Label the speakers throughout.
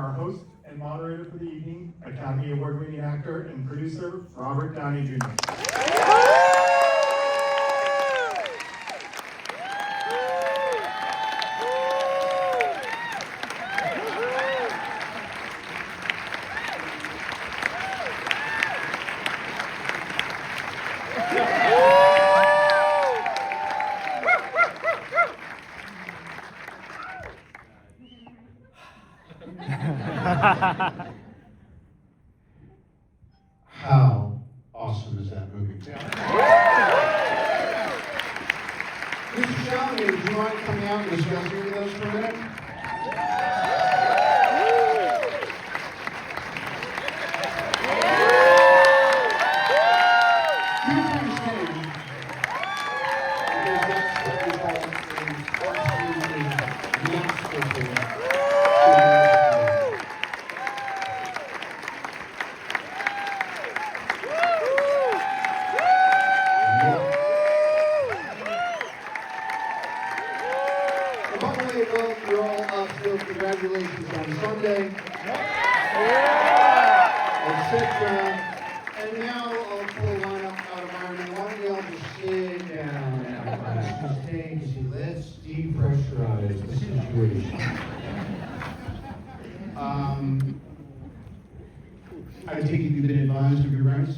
Speaker 1: our host and moderator for the evening, Academy Award-winning actor and producer, Robert Downey Jr.
Speaker 2: How awesome is that movie? Mr. Chalamet, would you mind coming out and discussing with us for a minute? You understand, because that's what we call absolutely masterful. You're all up, so congratulations on Sunday, etc. And now I'll pull a lineup out of Iron. Why don't y'all just sit down now? Just take a seat. Let's depressurize the situation. I take it you've been advised of your rights?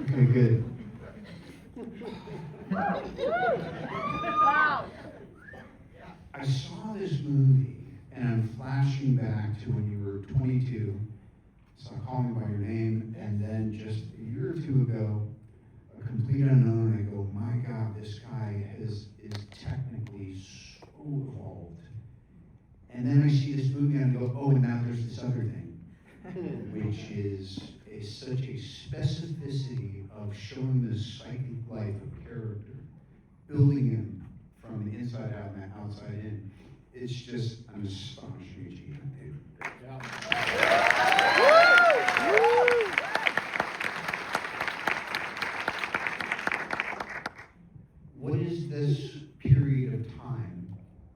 Speaker 2: Okay, good.
Speaker 3: Wow.
Speaker 2: I saw this movie, and I'm flashing back to when you were 22, saw Call Me By Your Name, and then just a year or two ago, A Complete Unknown, and I go, my God, this guy is technically so evolved. And then I see this movie, and I go, oh, and now there's this other thing, which is such a specificity of showing the psychic life of character, building him from the inside out and the outside in. It's just an astonishing achievement, dude. What is this period of time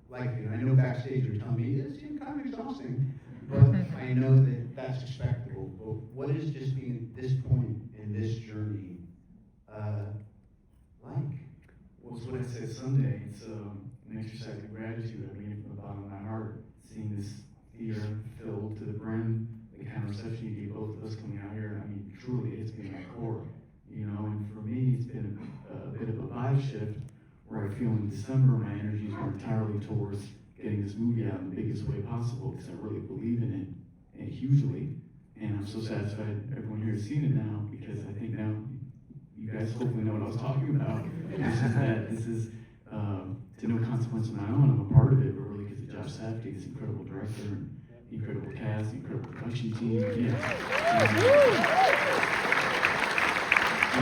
Speaker 2: like? And I know backstage you're telling me it's kind of exhausting, but I know that that's expectable. But what is just being at this point in this journey like?
Speaker 4: Well, it's what I said Sunday. It's an exercise in gratitude. I mean it from the bottom of my heart. Seeing this theater filled to the brim, the kind of reception you gave both of us coming out here. I mean, truly, it's been my core. You know, and for me, it's been a bit of a vibe shift where I feel in December my energies were entirely towards getting this movie out in the biggest way possible because I really believe in it, and hugely. And I'm so satisfied everyone here has seen it now because I think now you guys hopefully know what I was talking about. This is to no consequence of my own. I'm a part of it, but really because of Josh Safdie, this incredible director, and incredible cast, incredible production team. Yeah. I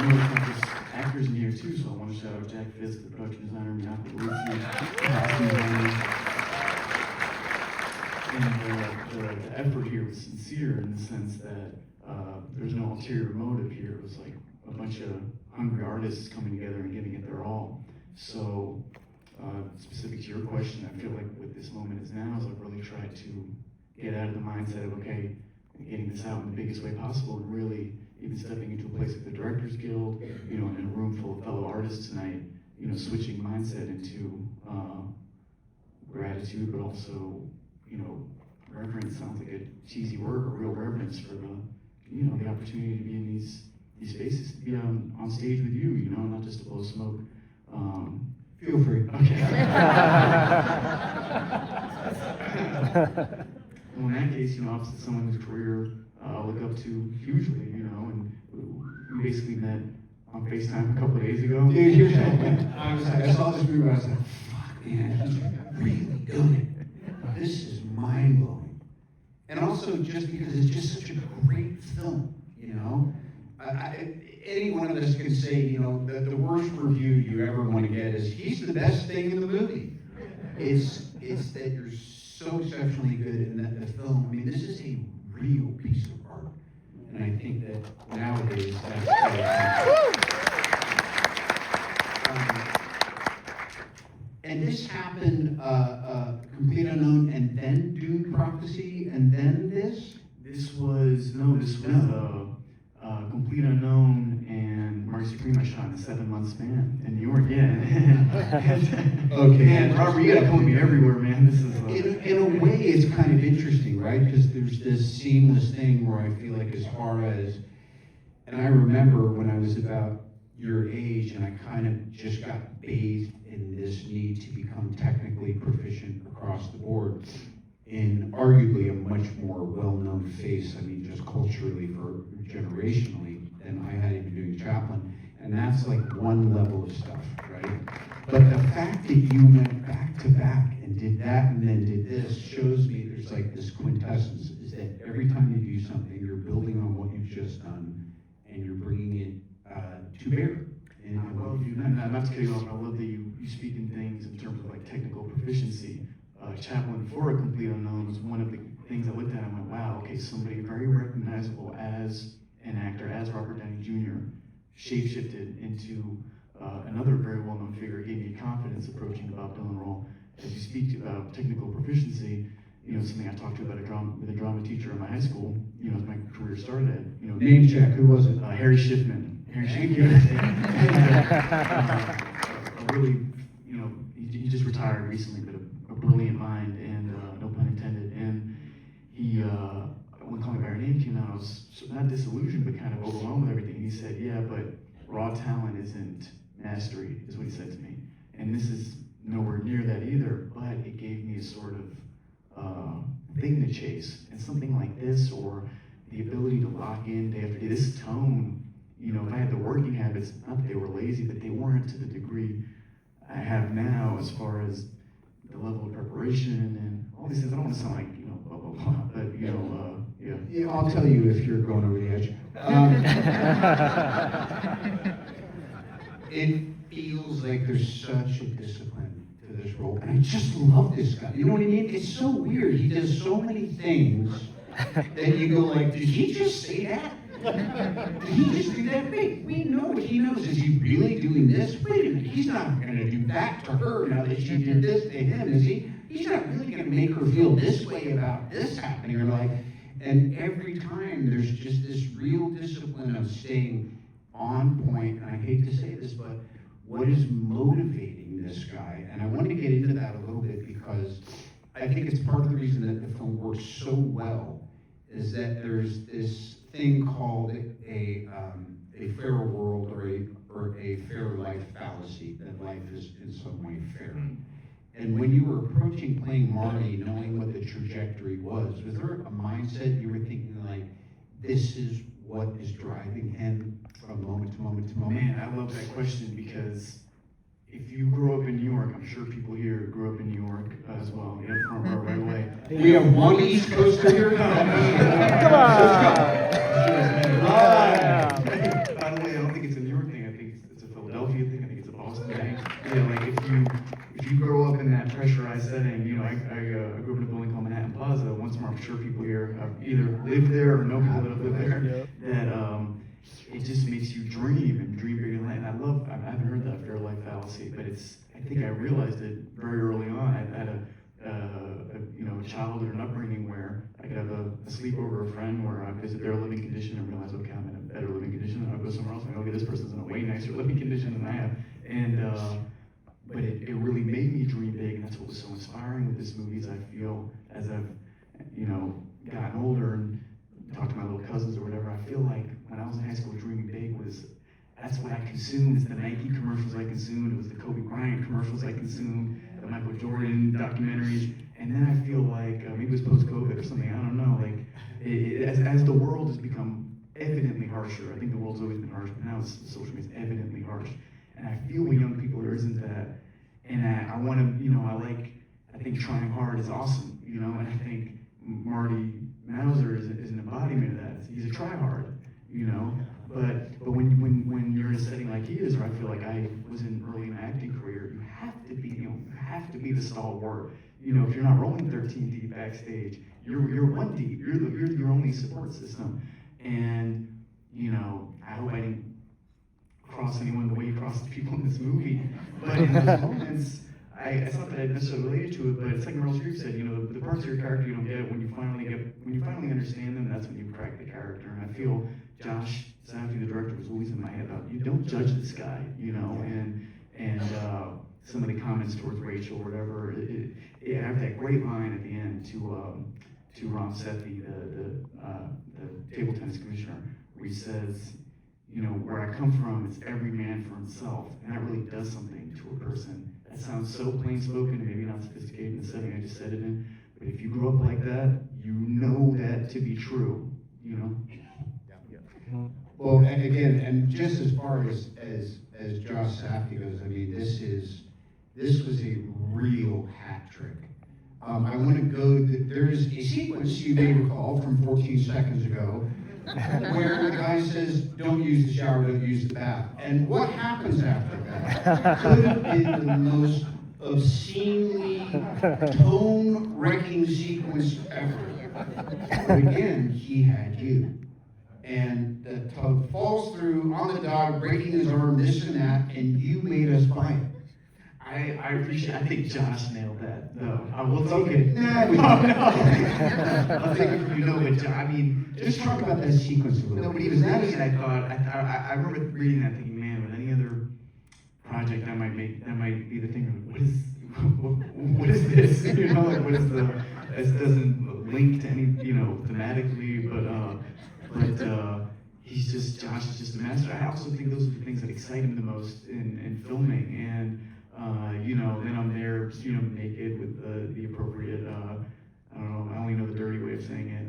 Speaker 4: know it's not just actors in here too, so I want to shout out Jack Fisk, the production designer, Miaka Lucy, costume designer. And the effort here was sincere in the sense that there's no ulterior motive here. It was like a bunch of hungry artists coming together and giving it their all. So, specific to your question, I feel like what this moment is now is I've really tried to get out of the mindset of, okay, getting this out in the biggest way possible and really even stepping into a place like the Directors Guild, you know, in a room full of fellow artists tonight, you know, switching mindset into gratitude, but also, you know, reverence sounds like a cheesy word, but real reverence for the, you know, the opportunity to be in these spaces, to be on stage with you, you know, not just to blow smoke.
Speaker 2: Feel free.
Speaker 4: Okay. Well, in that case, you know, opposite someone whose career I look up to hugely, you know, and we basically met on FaceTime a couple of days ago.
Speaker 2: Dude, here's the thing. I saw this movie, I was like, fuck, man, he's really doing it. This is mind-blowing. And also just because it's just such a great film, you know? Any one of us can say, you know, the worst review you ever want to get is, he's the best thing in the movie. It's that you're so exceptionally good in the film. I mean, this is a real piece of art. And I think that nowadays that's and this happened, Complete Unknown, and then Dune Prophecy, and then this?
Speaker 4: This was Complete Unknown and Marty Supreme I shot in a 7-month span in New York. Yeah.
Speaker 2: Okay.
Speaker 4: Man, Robert, you gotta come with me everywhere, man. This is.
Speaker 2: In a way, it's kind of interesting, right? Because there's this seamless thing where I feel like as far as, and I remember when I was about your age and I kind of just got bathed in this need to become technically proficient across the board in arguably a much more well-known face, I mean, just culturally or generationally than I had even doing Chaplin. And that's like one level of stuff, right? But the fact that you went back to back and did that and then did this shows me there's like this quintessence, is that every time you do something, you're building on what you've just done and you're bringing it to bear. And
Speaker 4: I love you, not to cut you off, but I love that you speak in things in terms of like technical proficiency. Chaplin, for A Complete Unknown, was one of the things I looked at and went, wow, okay, somebody very recognizable as an actor, as Robert Downey Jr., shapeshifted into another very well-known figure, gave me confidence approaching the Bob Dylan role. As you speak about technical proficiency, something I talked to about with a drama teacher in my high school, as my career started at,
Speaker 2: name check, who was it?
Speaker 4: Harry Schiffman. Harry Schiffman. Really, he just retired recently, but a brilliant mind, and no pun intended. And he, when Call Me By Your Name came out, I was not disillusioned, but kind of overwhelmed with everything. He said, yeah, but raw talent isn't mastery, is what he said to me. And this is nowhere near that either, but it gave me a sort of thing to chase. And something like this, or the ability to lock in day after day, this tone, if I had the working habits, not that they were lazy, but they weren't to the degree I have now as far as the level of preparation and all these things. I don't want to sound like, blah, blah, blah, but, yeah.
Speaker 2: Yeah, I'll tell you if you're going over the edge. It feels like there's such a discipline to this role, and I just love this guy. You know what I mean? It's so weird. He does so many things that you go like, did he just say that? Did he just do that? Wait, we know what he knows. Is he really doing this? Wait a minute, he's not going to do that to her now that she did this to him, is he? He's not really going to make her feel this way about this happening in her life. And every time there's just this real discipline of staying on point, and I hate to say this, but what is motivating this guy? And I want to get into that a little bit because I think it's part of the reason that the film works so well is that there's this thing called a fair world or a fair life fallacy, that life is in some way fair. And when you were approaching playing Marty, knowing what the trajectory was there a mindset you were thinking like, this is what is driving him from moment to moment to moment?
Speaker 4: Man, I love that question because if you grew up in New York, I'm sure people here grew up in New York as well. Yeah, from right away.
Speaker 2: We have one East Coaster here.
Speaker 3: Come on!
Speaker 4: By the way, I don't think it's a New York thing. I think it's a Philadelphia thing. I think it's a Boston thing. Like if you grow up in that pressurized setting, I grew up in a building called Manhattan Plaza. Once more, I'm sure people here have either lived there or know people that have lived there. That it just makes you dream and dream bigger than that. And I haven't heard that fair life fallacy, but I think I realized it very early on. I had a childhood and upbringing where I could have a sleepover with a friend where I visit their living condition and realize, okay, I'm in a better living condition, and I'll go somewhere else and I go, okay, this person's in a way nicer living condition than I have. And but it really made me dream big, and that's what was so inspiring with this movie. Is I feel as I've gotten older and talked to my little cousins or whatever, I feel like when I was in high school, dreaming big that's what I consumed. It's the Nike commercials I consumed. It was the Kobe Bryant commercials I consumed, the Michael Jordan documentaries. And then I feel like maybe it was post-COVID or something. I don't know. Like as the world has become evidently harsher. I think the world's always been harsh, but now social media is evidently harsh. And I feel with young people there isn't that. And I want to, I think trying hard is awesome, and I think Marty Mauser is an embodiment of that. He's a try-hard, but when you're in a setting like he is, or I feel like I was early in my acting career, you have to be the stalwart. If you're not rolling 13 deep backstage, you're one deep. You're your only support system. And I hope I didn't cross anyone the way you crossed the people in this movie. But in those moments, it's not that I necessarily related to it, but it's like Meryl Streep said, you know, the parts of your character you don't get when you finally understand them, that's when you crack the character. And I feel Josh Safdie, the director, was always in my head about, you don't judge this guy, you know, and some of the comments towards Rachel or whatever. I have that great line at the end to Ron Sethi, the table tennis commissioner, where he says, you know, where I come from is every man for himself, and that really does something to a person. That sounds so plain spoken and maybe not sophisticated in the setting I just said it in, but if you grew up like that, you know that to be true, you know?
Speaker 2: Well, and again, and just as far as Josh Safdie goes, I mean, this was a real hat trick. I want to go, there's a sequence you may recall from 14 seconds ago where the guy says, don't use the shower, don't use the bath. And what happens after that could have been the most obscenely tone-wrecking sequence ever. But again, he had you. And the tug falls through on the dog, breaking his arm, this and that, and you made us buy it.
Speaker 4: I appreciate. I think Josh nailed that, though. I will take
Speaker 2: Okay.
Speaker 4: it. I'll take it from you. No, but I mean,
Speaker 2: Just talk about that sequence a little
Speaker 4: no, but
Speaker 2: bit.
Speaker 4: even that is, I thought. I remember reading that, thinking, man, with any other project that might be the thing. What is this? You know, like what is the? This doesn't link to any, you know, thematically, but Josh is just a master. I also think those are the things that excite him the most in filming, and you know, then I'm there, you know, naked with the appropriate, I don't know, I only know the dirty way of saying it,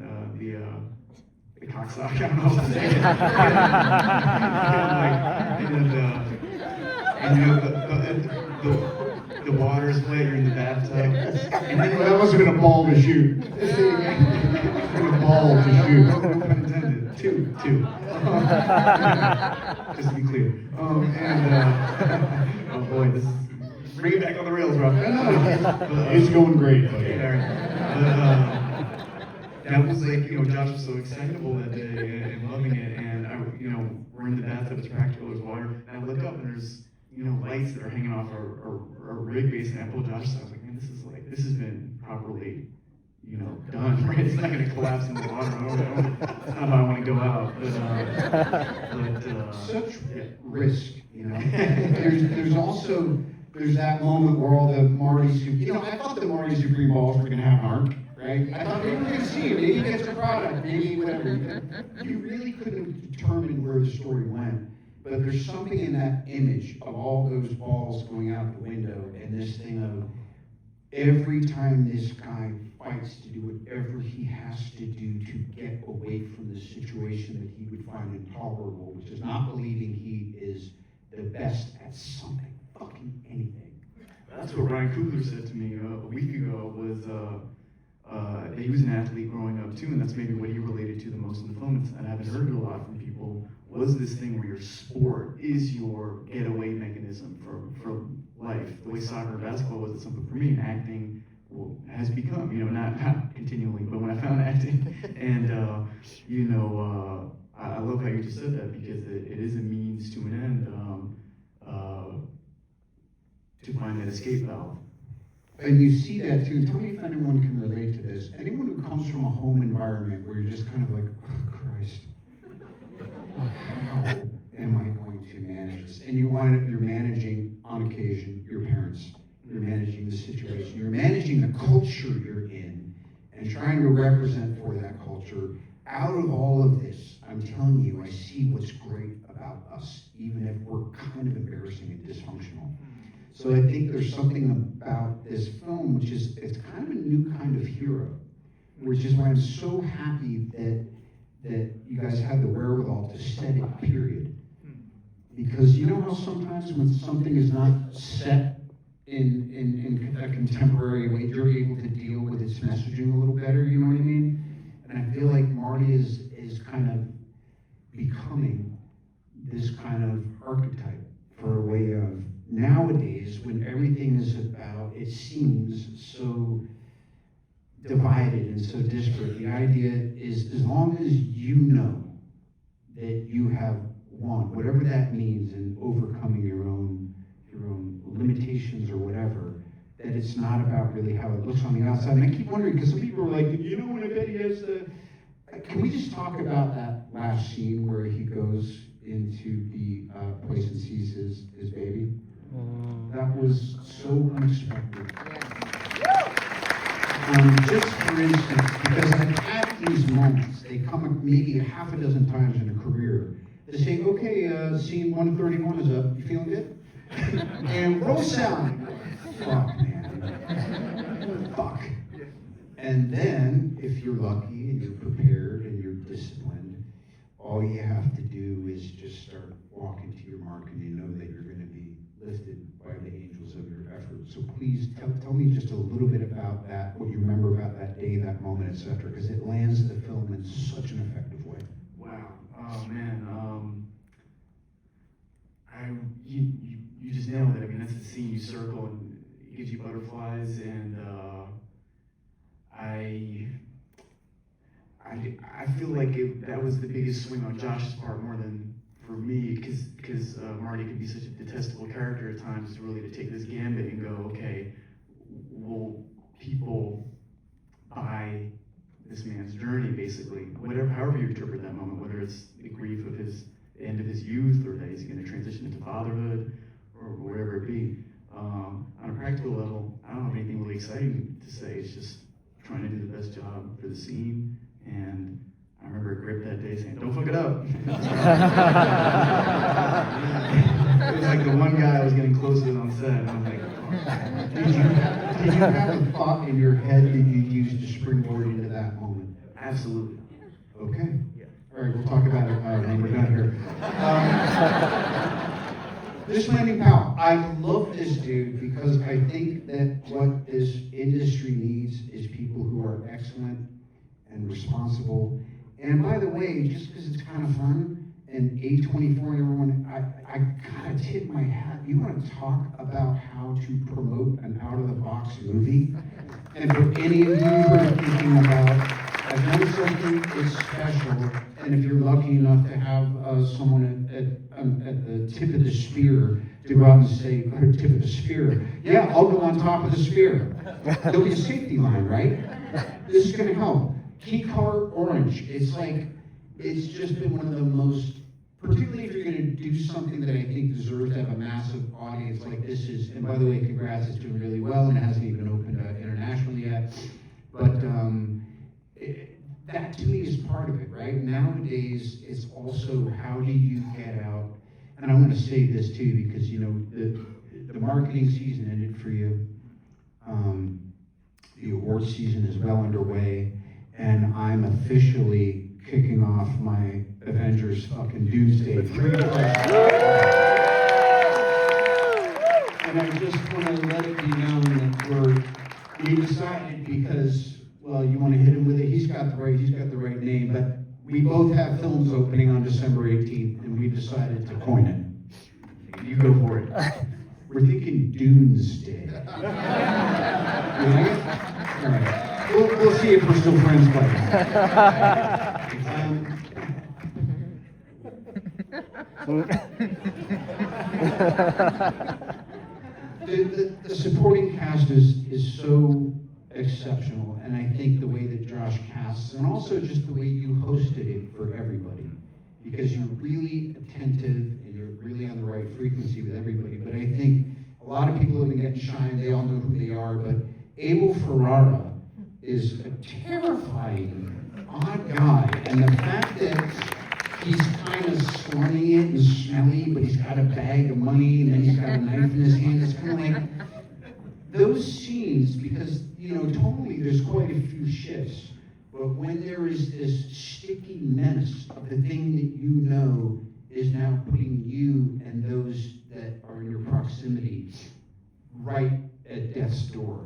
Speaker 4: the cocksock, I don't know how to say it. And you know, the water's wet, you're in the bathtub. And then,
Speaker 2: That must have been a ball to shoot. A ball to shoot.
Speaker 4: No pun intended. Two. Just to be clear. Oh boy, this is bring it back on the rails, Rob.
Speaker 2: It's going great, buddy.
Speaker 4: Okay, all right. That was like, you know, Josh was so excitable that day and loving it, and you know, we're in the bathtub, it's practical, there's water, and I look up and there's, you know, lights that are hanging off our rig base, and I pulled Josh aside. I was like, man, this has been properly, you know, done, right? It's not gonna collapse in the water. That's not how I want to go out. But
Speaker 2: Such risk, you know. There's also that moment where all the Marty Supreme, you know, I thought the Marty Supreme balls were gonna have an arc, right? I thought maybe we're gonna see it, maybe he gets a product, maybe whatever. You really couldn't have determined where the story went. But there's something in that image of all those balls going out the window and this thing of every time this guy fights to do whatever he has to do to get away from the situation that he would find intolerable, which is not believing he is the best at something, fucking anything.
Speaker 4: that's what Ryan Coogler said to me a week ago, was he was an athlete growing up too, and that's maybe what he related to the most in the film. And I haven't heard it a lot from people. Was this thing where your sport is your getaway mechanism for life? The way soccer and basketball was at some point for me, and acting has become, you know, not continually, but when I found acting, and you know, I love how you just said that, because it is a means to an end, to find that escape valve.
Speaker 2: And you see that too. Tell me if anyone can relate to this. Anyone who comes from a home environment where you're just kind of like, oh, Christ, how am I going to manage this? And you wind up, you're managing, on occasion, your parents. You're managing the situation. You're managing the culture you're in and trying to represent for that culture. Out of all of this, I'm telling you, I see what's great about us, even if we're kind of embarrassing and dysfunctional. So I think there's something about this film, which is, it's kind of a new kind of hero, which is why I'm so happy that you guys have the wherewithal to set it, period. Because you know how sometimes when something is not set in a contemporary way, you're able to deal with its messaging a little better, you know what I mean? And I feel like Marty is kind of becoming this kind of archetype for a way of, nowadays, when everything is about, it seems so divided and so disparate, the idea is, as long as you know that you have won, whatever that means, in overcoming your own limitations or whatever, that it's not about really how it looks on the outside. And I keep wondering, because some people are like, you know, when I bet he has the... Can we just talk about that last scene where he goes into the place and sees his baby? That was so unexpected. Just for instance, because I've had these moments, they come maybe a half a dozen times in a career. They say, okay, scene 131 is up, you feeling good? And roll sound. Fuck, man. Fuck. And then, if you're lucky and you're prepared and you're disciplined, all you have to do is just start walking to your mark, and you know that you're going to be lifted by the angels of your effort. So please tell me just a little bit about that, what you remember about that day, that moment, etc., because it lands the film in such an effective way.
Speaker 4: Wow. Oh man. You just nailed it. I mean, that's the scene you circle and it gives you butterflies, and I feel like that was the biggest swing on Josh's part more than for me, because Marty could be such a detestable character at times, to really to take this gambit and go, okay, will people buy this man's journey, basically, whatever, however you interpret that moment, whether it's the grief of his end of his youth, or that he's going to transition into fatherhood, or whatever it be. On a practical level, I don't have anything really exciting to say. It's just trying to do the best job for the scene. And I remember Grip that day saying, "Don't fuck it up." It was like the one guy I was getting close with on set, and I was like, oh.
Speaker 2: Did you have a thought in your head that you used to springboard into that moment?
Speaker 4: Absolutely.
Speaker 2: Okay. All right, we'll talk about it when we're done here. This Landing Powell, I love this dude because I think that what this industry needs is people who are excellent and responsible. And by the way, just because it's kind of fun, and A24 and everyone, I gotta tip my hat. You want to talk about how to promote an out-of-the-box movie? And for any of you who are thinking about, I've done something that's special, and if you're lucky enough to have someone at the tip of the spear to go out and say, tip of the spear, yeah, I'll go on top of the spear. There'll be a safety line, right? This is gonna help. Key color orange. It's like, it's just been one of the most, particularly if you're gonna do something that I think deserves to have a massive audience like this is, and by the way, congrats, it's doing really well, and it hasn't even opened internationally yet. But that to me is part of it, right? Nowadays, it's also how do you get out, and I want to say this too, because you know, the marketing season ended for you. The awards season is well underway, and I'm officially kicking off my Avengers fucking Doomsday 3. And I just want to let it be known that we decided, because, well, you want to hit him with it, he's got the right name, but we both have films opening on December 18th, and we decided to coin it.
Speaker 4: You go for it.
Speaker 2: We're thinking Dunesday. You like it? All right. We'll see if we're still friends by then. The supporting cast is so exceptional, and I think the way that Josh casts, and also just the way you hosted it for everybody, because you're really attentive and you're really on the right frequency with everybody. But I think a lot of people have been getting shine, they all know who they are, but Abel Ferrara is a terrifying, odd guy, and the fact that he's kind of slumming it and smelly, but he's got a bag of money, and then he's got a knife in his hand, it's kind of like, those scenes, because, you know, totally there's quite a few shifts, but when there is this sticky menace of the thing that you know is now putting you and those that are in your proximity right at death's door.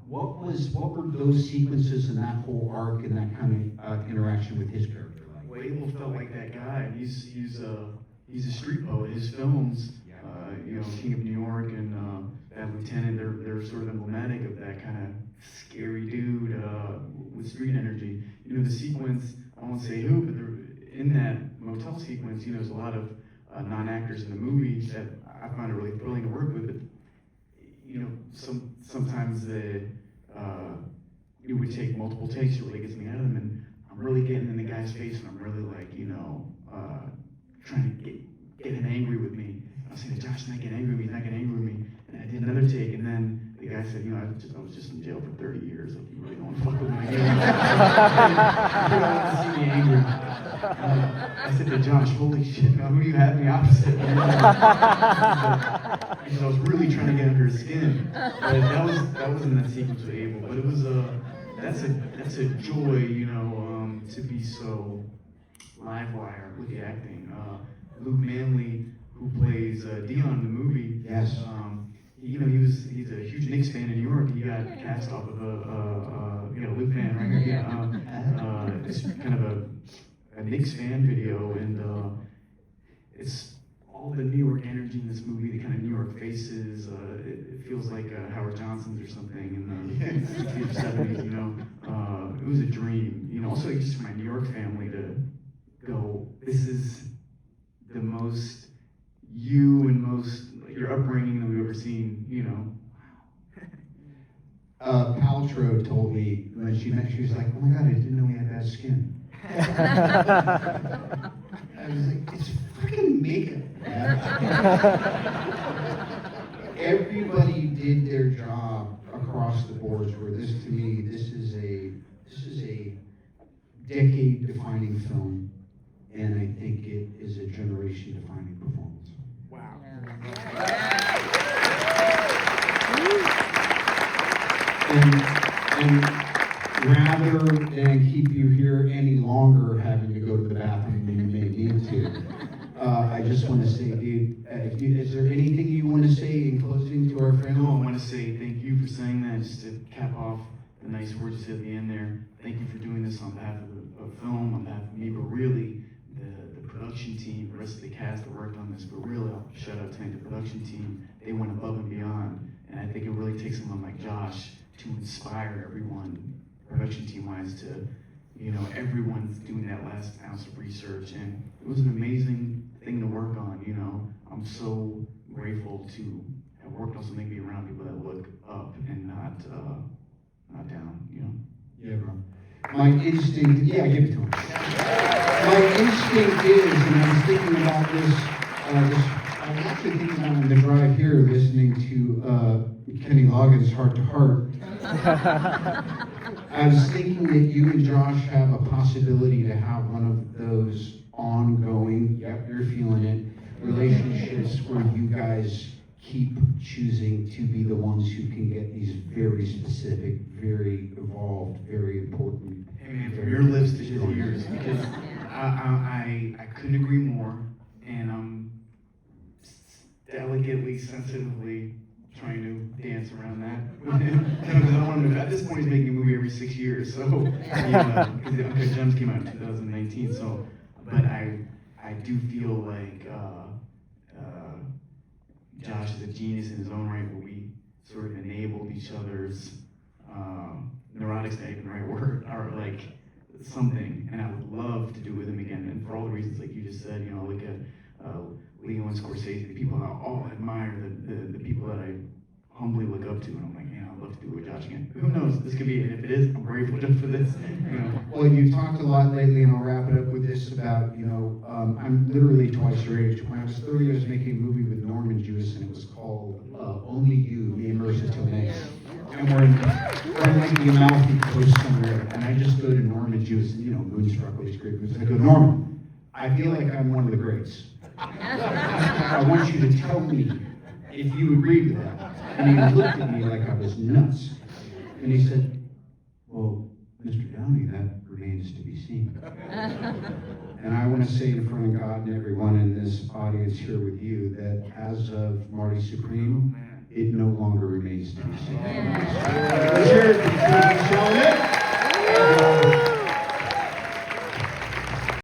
Speaker 2: What were those sequences and that whole arc and that kind of interaction with his character like?
Speaker 4: Well, Abel felt like that guy. He's a street poet. His films, you know, King of New York and Bad Lieutenant, they're sort of emblematic of that kind of scary dude with street energy. You know, the sequence, I won't say who, but in that motel sequence, you know, there's a lot of non-actors in the movie that I find it really thrilling to work with. But, you know, sometimes it would take multiple takes to really get something out of them, and I'm really getting in the guy's face, and I'm really like, trying to get him angry with me. I was saying, Josh, he's not getting angry with me, he's not getting angry with me. And I did another take, and then the guy said, I was just in jail for 30 years, like, you really don't want to fuck with me again. You don't want to see me angry. I said to Josh, holy shit, man, who do you have me opposite? Because I was really trying to get under his skin. But that was in that sequence with Abel. But it was that's a joy, to be so live wire with the acting. Luke Manley, who plays Dion in the movie.
Speaker 2: Yes.
Speaker 4: He's a huge Knicks fan in New York. He got cast off of a Luke fan right here. Yeah. It's kind of a Knicks fan video, and it's all the New York energy in this movie, the kind of New York faces. It feels like Howard Johnson's or something in the 60s or 70s. It was a dream. Also just for my New York family to go. This is the most you and most your upbringing that we've ever seen.
Speaker 2: Paltrow told me when she met, she was like, "Oh my God, I didn't know he had bad skin." I was like, "It's freaking makeup." Everybody did their job across the boards. Where this, to me, this is a decade-defining film, and I think it is a generation-defining performance.
Speaker 3: Wow.
Speaker 2: And rather than keep you here any longer having to go to the bathroom than you may need to, I just want to say, dude, is there anything you want to say in closing to our friend?
Speaker 4: No, I want to say thank you for saying that, just to cap off the nice words you said at the end there. Thank you for doing this on behalf of the film, on behalf of me, but really the production team, the rest of the cast that worked on this, but really, shout out to the production team. They went above and beyond, and I think it really takes someone like Josh to inspire everyone, production team-wise, to, everyone's doing that last ounce of research, and it was an amazing thing to work on. I'm so grateful to have worked on something, be around people that look up and not down.
Speaker 2: Yeah, bro. My instinct, yeah, give it to him. My instinct is, and I was thinking about this, I was actually thinking about on the drive here, listening to Kenny Loggins' Heart to Heart. I was thinking that you and Josh have a possibility to have one of those ongoing, yep, you're feeling it, relationships where you guys keep choosing to be the ones who can get these very specific, very evolved, very important.
Speaker 4: Hey man, from your lips to his ears, because I couldn't agree more, and I'm delicately, sensitively trying to dance around that. Because I don't want to. At this point, he's making a movie every 6 years, so because Uncut Gems came out in 2019. So, but I do feel like Josh is a genius in his own right, where we sort of enabled each other's neurotics, not even the right word, or like something. And I would love to do with him again, and for all the reasons like you just said. Look at Leo and Scorsese, the people I all admire, the people that I humbly look up to, and I'm like, man, I'd love to do it with Josh again. Who knows? This could be it. If it is, I'm grateful just for this.
Speaker 2: Well, you've talked a lot lately, and I'll wrap it up with this about, I'm literally twice your age. When I was 30, I was making a movie with Norman Jewison, and it was called Only You, Me and Marissa Tomei. And we're in like the Amalfi Coast somewhere, and I just go to Norman Jewison, Moonstruck, all these great movies. I go, Norman, I feel like I'm one of the greats. I want you to tell me if you agree with that. And he looked at me like I was nuts. And he said, well, Mr. Downey, that remains to be seen. And I want to say in front of God and everyone in this audience here with you that as of Marty Supreme, it no longer remains to be seen.